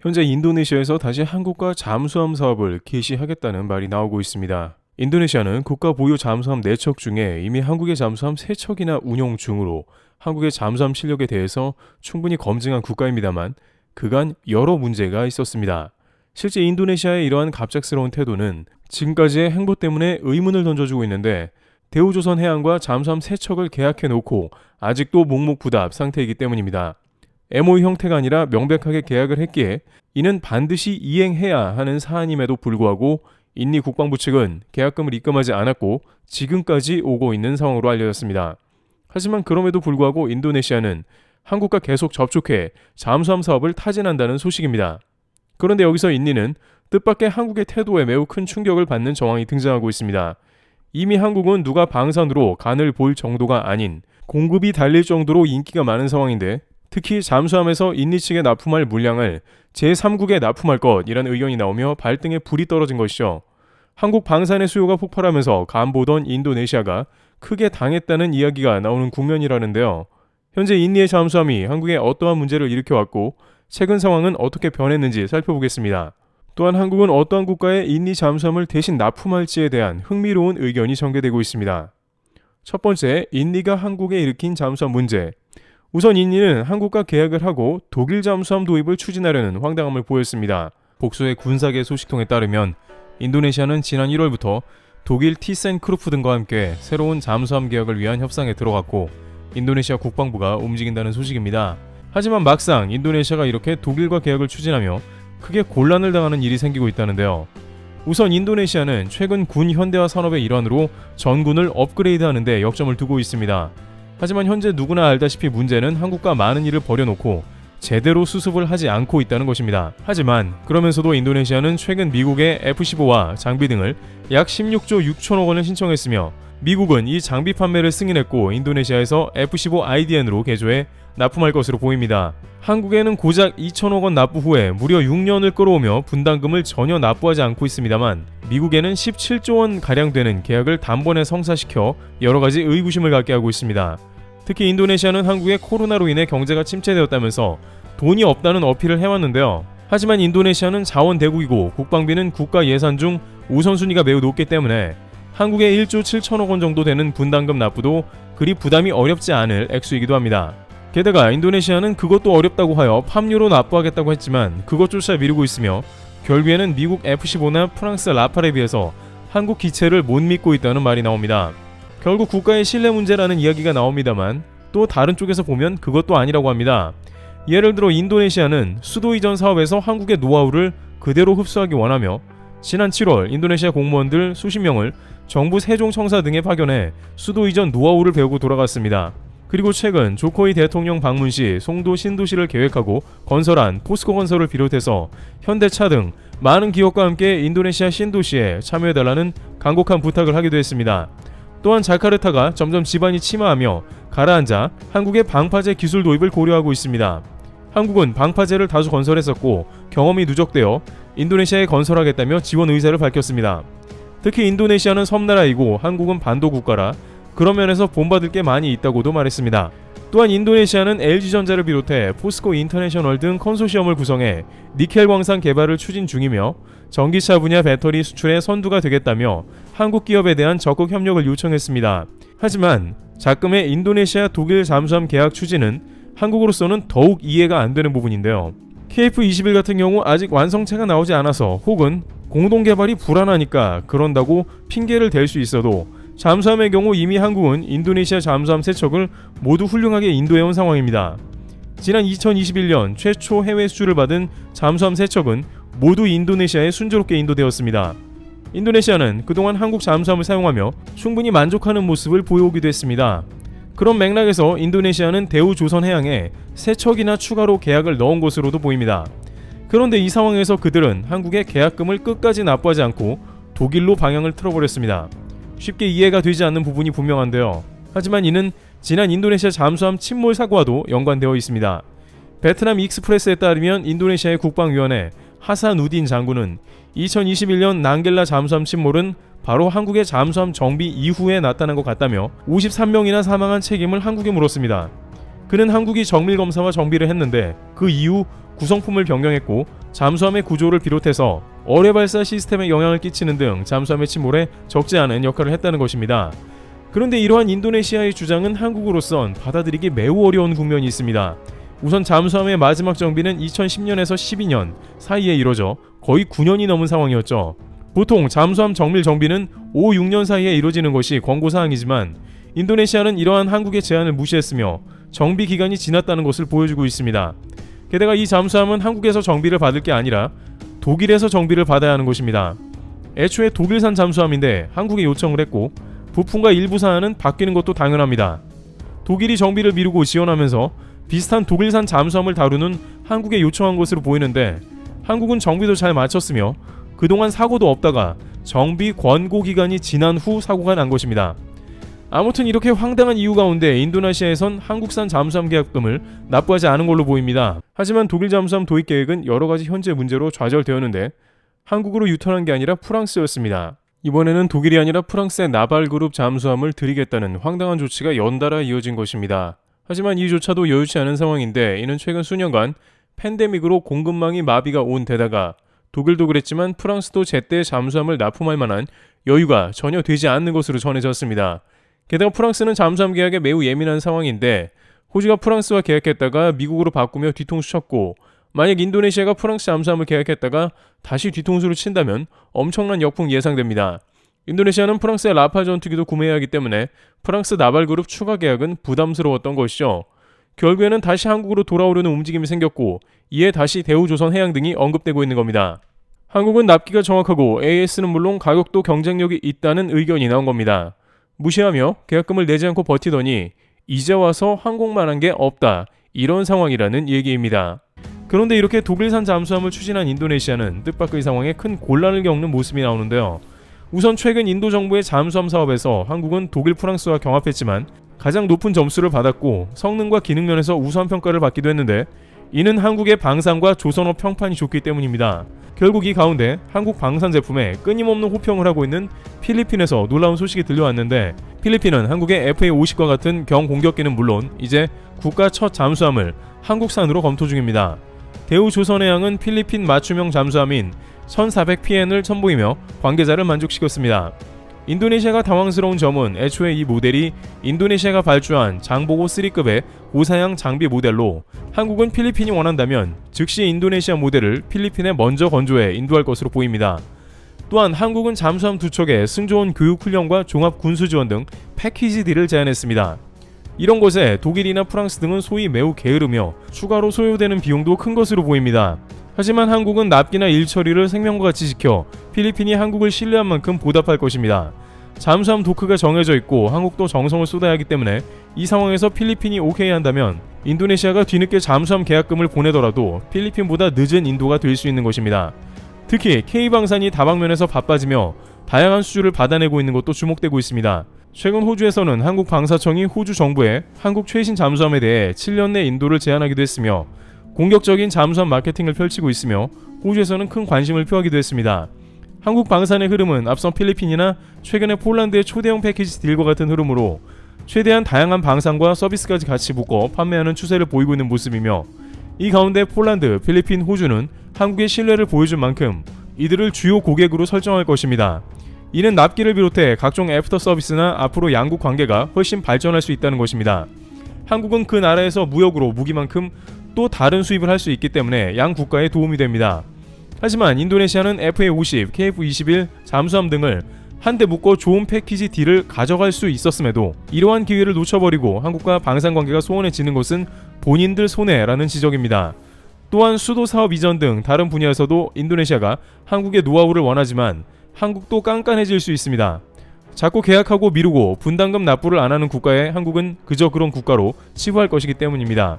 현재 인도네시아에서 다시 한국과 잠수함 사업을 개시하겠다는 말이 나오고 있습니다. 인도네시아는 국가 보유 잠수함 4척 중에 이미 한국의 잠수함 3척이나 운용 중으로 한국의 잠수함 실력에 대해서 충분히 검증한 국가입니다만 그간 여러 문제가 있었습니다. 실제 인도네시아의 이러한 갑작스러운 태도는 지금까지의 행보 때문에 의문을 던져주고 있는데 대우조선해양과 잠수함 3척을 계약해놓고 아직도 묵묵부답 상태이기 때문입니다. MOU 형태가 아니라 명백하게 계약을 했기에 이는 반드시 이행해야 하는 사안임에도 불구하고 인니 국방부 측은 계약금을 입금하지 않았고 지금까지 오고 있는 상황으로 알려졌습니다. 하지만 그럼에도 불구하고 인도네시아는 한국과 계속 접촉해 잠수함 사업을 타진한다는 소식입니다. 그런데 여기서 인니는 뜻밖의 한국의 태도에 매우 큰 충격을 받는 정황이 등장하고 있습니다. 이미 한국은 누가 방산으로 간을 볼 정도가 아닌 공급이 달릴 정도로 인기가 많은 상황인데 특히 잠수함에서 인니 측에 납품할 물량을 제3국에 납품할 것이라는 의견이 나오며 발등에 불이 떨어진 것이죠. 한국 방산의 수요가 폭발하면서 간보던 인도네시아가 크게 당했다는 이야기가 나오는 국면이라는데요. 현재 인니의 잠수함이 한국에 어떠한 문제를 일으켜왔고 최근 상황은 어떻게 변했는지 살펴보겠습니다. 또한 한국은 어떠한 국가의 인니 잠수함을 대신 납품할지에 대한 흥미로운 의견이 전개되고 있습니다. 첫 번째, 인니가 한국에 일으킨 잠수함 문제. 우선 인니는 한국과 계약을 하고 독일 잠수함 도입을 추진하려는 황당함을 보였습니다. 복수의 군사계 소식통에 따르면 인도네시아는 지난 1월부터 독일 티센크루프 등과 함께 새로운 잠수함 계약을 위한 협상에 들어갔고 인도네시아 국방부가 움직인다는 소식입니다. 하지만 막상 인도네시아가 이렇게 독일과 계약을 추진하며 크게 곤란을 당하는 일이 생기고 있다는데요. 우선 인도네시아는 최근 군 현대화 산업의 일환으로 전군을 업그레이드하는 데 역점을 두고 있습니다. 하지만 현재 누구나 알다시피 문제는 한국과 많은 일을 벌여놓고 제대로 수습을 하지 않고 있다는 것입니다. 하지만 그러면서도 인도네시아는 최근 미국의 F-15와 장비 등을 약 16조 6천억 원을 신청했으며 미국은 이 장비 판매를 승인했고 인도네시아에서 F-15IDN으로 개조해 납품할 것으로 보입니다. 한국에는 고작 2천억 원 납부 후에 무려 6년을 끌어오며 분담금을 전혀 납부하지 않고 있습니다만 미국에는 17조 원가량 되는 계약을 단번에 성사시켜 여러가지 의구심을 갖게 하고 있습니다. 특히 인도네시아는 한국의 코로나로 인해 경제가 침체되었다면서 돈이 없다는 어필을 해왔는데요. 하지만 인도네시아는 자원대국이고 국방비는 국가 예산 중 우선순위가 매우 높기 때문에 한국의 1조 7천억 원 정도 되는 분담금 납부도 그리 부담이 어렵지 않을 액수이기도 합니다. 게다가 인도네시아는 그것도 어렵다고 하여 팝유로 납부하겠다고 했지만 그것조차 미루고 있으며 결국에는 미국 F-15나 프랑스 라팔에 비해서 한국 기체를 못 믿고 있다는 말이 나옵니다. 결국 국가의 신뢰 문제라는 이야기가 나옵니다만 또 다른 쪽에서 보면 그것도 아니라고 합니다. 예를 들어 인도네시아는 수도 이전 사업에서 한국의 노하우를 그대로 흡수하기 원하며 지난 7월 인도네시아 공무원들 수십 명을 정부 세종청사 등에 파견해 수도 이전 노하우를 배우고 돌아갔습니다. 그리고 최근 조코이 대통령 방문 시 송도 신도시를 계획하고 건설한 포스코 건설을 비롯해서 현대차 등 많은 기업과 함께 인도네시아 신도시에 참여해달라는 간곡한 부탁을 하기도 했습니다. 또한 자카르타가 점점 지반이 침하하며 가라앉아 한국의 방파제 기술 도입을 고려하고 있습니다. 한국은 방파제를 다수 건설했었고 경험이 누적되어 인도네시아에 건설하겠다며 지원 의사를 밝혔습니다. 특히 인도네시아는 섬나라이고 한국은 반도 국가라 그런 면에서 본받을 게 많이 있다고도 말했습니다. 또한 인도네시아는 LG전자를 비롯해 포스코 인터내셔널 등 컨소시엄을 구성해 니켈 광산 개발을 추진 중이며 전기차 분야 배터리 수출의 선두가 되겠다며 한국 기업에 대한 적극 협력을 요청했습니다. 하지만 작금의 인도네시아 독일 잠수함 계약 추진은 한국으로서는 더욱 이해가 안 되는 부분인데요. KF-21 같은 경우 아직 완성체가 나오지 않아서 혹은 공동개발이 불안하니까 그런다고 핑계를 댈 수 있어도 잠수함의 경우 이미 한국은 인도네시아 잠수함 3척을 모두 훌륭하게 인도해온 상황입니다. 지난 2021년 최초 해외 수주를 받은 잠수함 3척은 모두 인도네시아에 순조롭게 인도되었습니다. 인도네시아는 그동안 한국 잠수함을 사용하며 충분히 만족하는 모습을 보여오기도 했습니다. 그런 맥락에서 인도네시아는 대우조선해양에 3척이나 추가로 계약을 넣은 것으로도 보입니다. 그런데 이 상황에서 그들은 한국의 계약금을 끝까지 납부하지 않고 독일로 방향을 틀어버렸습니다. 쉽게 이해가 되지 않는 부분이 분명한데요. 하지만 이는 지난 인도네시아 잠수함 침몰 사고와도 연관되어 있습니다. 베트남 익스프레스에 따르면 인도네시아의 국방위원회 하사누딘 장군은 2021년 난겔라 잠수함 침몰은 바로 한국의 잠수함 정비 이후에 나타난 것 같다며 53명이나 사망한 책임을 한국에 물었습니다. 그는 한국이 정밀검사와 정비를 했는데 그 이후 구성품을 변경했고 잠수함의 구조를 비롯해서 어뢰 발사 시스템에 영향을 끼치는 등 잠수함의 침몰에 적지 않은 역할을 했다는 것입니다. 그런데 이러한 인도네시아의 주장은 한국으로선 받아들이기 매우 어려운 국면이 있습니다. 우선 잠수함의 마지막 정비는 2010년에서 12년 사이에 이뤄져 거의 9년이 넘은 상황이었죠. 보통 잠수함 정밀 정비는 5, 6년 사이에 이뤄지는 것이 권고사항이지만 인도네시아는 이러한 한국의 제안을 무시했으며 정비 기간이 지났다는 것을 보여주고 있습니다. 게다가 이 잠수함은 한국에서 정비를 받을 게 아니라 독일에서 정비를 받아야 하는 것입니다. 애초에 독일산 잠수함인데 한국에 요청을 했고 부품과 일부 사안은 바뀌는 것도 당연합니다. 독일이 정비를 미루고 지원하면서 비슷한 독일산 잠수함을 다루는 한국에 요청한 것으로 보이는데 한국은 정비도 잘 마쳤으며 그동안 사고도 없다가 정비 권고 기간이 지난 후 사고가 난 것입니다. 아무튼 이렇게 황당한 이유 가운데 인도네시아에선 한국산 잠수함 계약금을 납부하지 않은 걸로 보입니다. 하지만 독일 잠수함 도입 계획은 여러가지 현재 문제로 좌절되었는데 한국으로 유턴한 게 아니라 프랑스였습니다. 이번에는 독일이 아니라 프랑스의 나발그룹 잠수함을 들이겠다는 황당한 조치가 연달아 이어진 것입니다. 하지만 이조차도 여유치 않은 상황인데 이는 최근 수년간 팬데믹으로 공급망이 마비가 온 데다가 독일도 그랬지만 프랑스도 제때 잠수함을 납품할 만한 여유가 전혀 되지 않는 것으로 전해졌습니다. 게다가 프랑스는 잠수함 계약에 매우 예민한 상황인데 호주가 프랑스와 계약했다가 미국으로 바꾸며 뒤통수 쳤고 만약 인도네시아가 프랑스 잠수함을 계약했다가 다시 뒤통수를 친다면 엄청난 역풍 예상됩니다. 인도네시아는 프랑스의 라팔 전투기도 구매해야 하기 때문에 프랑스 나발그룹 추가 계약은 부담스러웠던 것이죠. 결국에는 다시 한국으로 돌아오려는 움직임이 생겼고 이에 다시 대우조선해양 등이 언급되고 있는 겁니다. 한국은 납기가 정확하고 AS는 물론 가격도 경쟁력이 있다는 의견이 나온 겁니다. 무시하며 계약금을 내지 않고 버티더니 이제 와서 항공만 한 게 없다 이런 상황이라는 얘기입니다. 그런데 이렇게 독일산 잠수함을 추진한 인도네시아는 뜻밖의 상황에 큰 곤란을 겪는 모습이 나오는데요. 우선 최근 인도 정부의 잠수함 사업에서 한국은 독일, 프랑스와 경합했지만 가장 높은 점수를 받았고 성능과 기능 면에서 우수한 평가를 받기도 했는데 이는 한국의 방산과 조선업 평판이 좋기 때문입니다. 결국 이 가운데 한국 방산 제품에 끊임없는 호평을 하고 있는 필리핀에서 놀라운 소식이 들려왔는데 필리핀은 한국의 FA-50과 같은 경공격기는 물론 이제 국가 첫 잠수함을 한국산으로 검토 중입니다. 대우조선해양은 필리핀 맞춤형 잠수함인 1400PN을 선보이며 관계자를 만족시켰습니다. 인도네시아가 당황스러운 점은 애초에 이 모델이 인도네시아가 발주한 장보고 3급의 고사양 장비 모델로 한국은 필리핀이 원한다면 즉시 인도네시아 모델을 필리핀에 먼저 건조해 인도할 것으로 보입니다. 또한 한국은 잠수함 2척의 승조원 교육 훈련과 종합 군수 지원 등 패키지 딜을 제안했습니다. 이런 것에 독일이나 프랑스 등은 소위 매우 게으르며 추가로 소요되는 비용도 큰 것으로 보입니다. 하지만 한국은 납기나 일 처리를 생명과 같이 지켜 필리핀이 한국을 신뢰한 만큼 보답할 것입니다. 잠수함 도크가 정해져 있고 한국도 정성을 쏟아야 하기 때문에 이 상황에서 필리핀이 오케이 한다면 인도네시아가 뒤늦게 잠수함 계약금을 보내더라도 필리핀보다 늦은 인도가 될 수 있는 것입니다. 특히 K방산이 다방면에서 바빠지며 다양한 수주를 받아내고 있는 것도 주목되고 있습니다. 최근 호주에서는 한국 방사청이 호주 정부에 한국 최신 잠수함에 대해 7년 내 인도를 제안하기도 했으며 공격적인 잠수함 마케팅을 펼치고 있으며 호주에서는 큰 관심을 표하기도 했습니다. 한국 방산의 흐름은 앞선 필리핀이나 최근에 폴란드의 초대형 패키지 딜과 같은 흐름으로 최대한 다양한 방산과 서비스까지 같이 묶어 판매하는 추세를 보이고 있는 모습이며 이 가운데 폴란드, 필리핀, 호주는 한국의 신뢰를 보여준 만큼 이들을 주요 고객으로 설정할 것입니다. 이는 납기를 비롯해 각종 애프터 서비스나 앞으로 양국 관계가 훨씬 발전할 수 있다는 것입니다. 한국은 그 나라에서 무역으로 무기만큼 또 다른 수입을 할 수 있기 때문에 양 국가에 도움이 됩니다. 하지만 인도네시아는 FA-50, KF-21 잠수함 등을 한데 묶어 좋은 패키지 딜을 가져갈 수 있었음에도 이러한 기회를 놓쳐버리고 한국과 방산관계가 소원해지는 것은 본인들 손해라는 지적입니다. 또한 수도 사업 이전 등 다른 분야에서도 인도네시아가 한국의 노하우를 원하지만 한국도 깐깐해질 수 있습니다. 자꾸 계약하고 미루고 분담금 납부를 안 하는 국가에 한국은 그저 그런 국가로 치부할 것이기 때문입니다.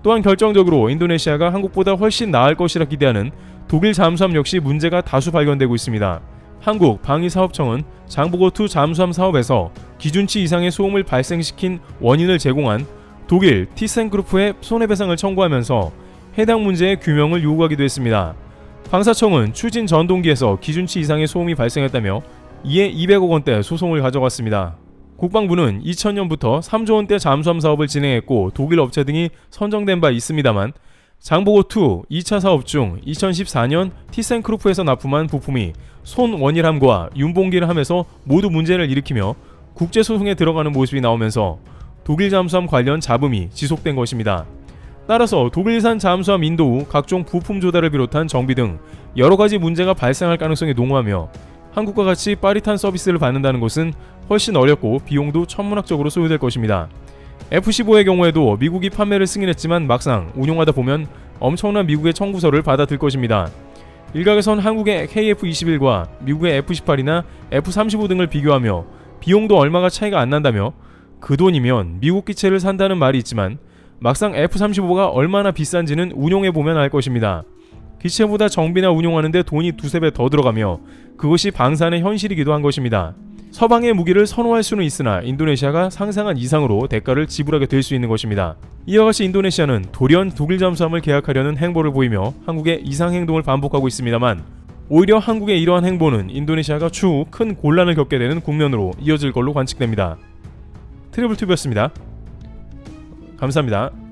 또한 결정적으로 인도네시아가 한국보다 훨씬 나을 것이라 기대하는 독일 잠수함 역시 문제가 다수 발견되고 있습니다. 한국 방위사업청은 장보고2 잠수함 사업에서 기준치 이상의 소음을 발생시킨 원인을 제공한 독일 티센그룹프에 손해배상을 청구하면서 해당 문제의 규명을 요구하기도 했습니다. 방사청은 추진 전동기에서 기준치 이상의 소음이 발생했다며 이에 200억 원대 소송을 가져갔습니다. 국방부는 2000년부터 3조 원대 잠수함 사업을 진행했고 독일 업체 등이 선정된 바 있습니다만 장보고2 2차 사업 중 2014년 티센크루프에서 납품한 부품이 손원일함과 윤봉기를 함에서 모두 문제를 일으키며 국제소송에 들어가는 모습이 나오면서 독일 잠수함 관련 잡음이 지속된 것입니다. 따라서 독일산 잠수함 인도 후 각종 부품 조달을 비롯한 정비 등 여러가지 문제가 발생할 가능성이 농후하며 한국과 같이 빠릿한 서비스를 받는다는 것은 훨씬 어렵고 비용도 천문학적으로 소요될 것입니다. F-15의 경우에도 미국이 판매를 승인했지만 막상 운용하다 보면 엄청난 미국의 청구서를 받아들 것입니다. 일각에선 한국의 KF-21과 미국의 F-18이나 F-35 등을 비교하며 비용도 얼마가 차이가 안 난다며 그 돈이면 미국 기체를 산다는 말이 있지만 막상 F-35가 얼마나 비싼지는 운용해보면 알 것입니다. 기체보다 정비나 운용하는데 돈이 두세 배 더 들어가며 그것이 방산의 현실이기도 한 것입니다. 서방의 무기를 선호할 수는 있으나 인도네시아가 상상한 이상으로 대가를 지불하게 될 수 있는 것입니다. 이와 같이 인도네시아는 돌연 독일 잠수함을 계약하려는 행보를 보이며 한국의 이상 행동을 반복하고 있습니다만 오히려 한국의 이러한 행보는 인도네시아가 추후 큰 곤란을 겪게 되는 국면으로 이어질 걸로 관측됩니다. 트리블튜브였습니다. 감사합니다.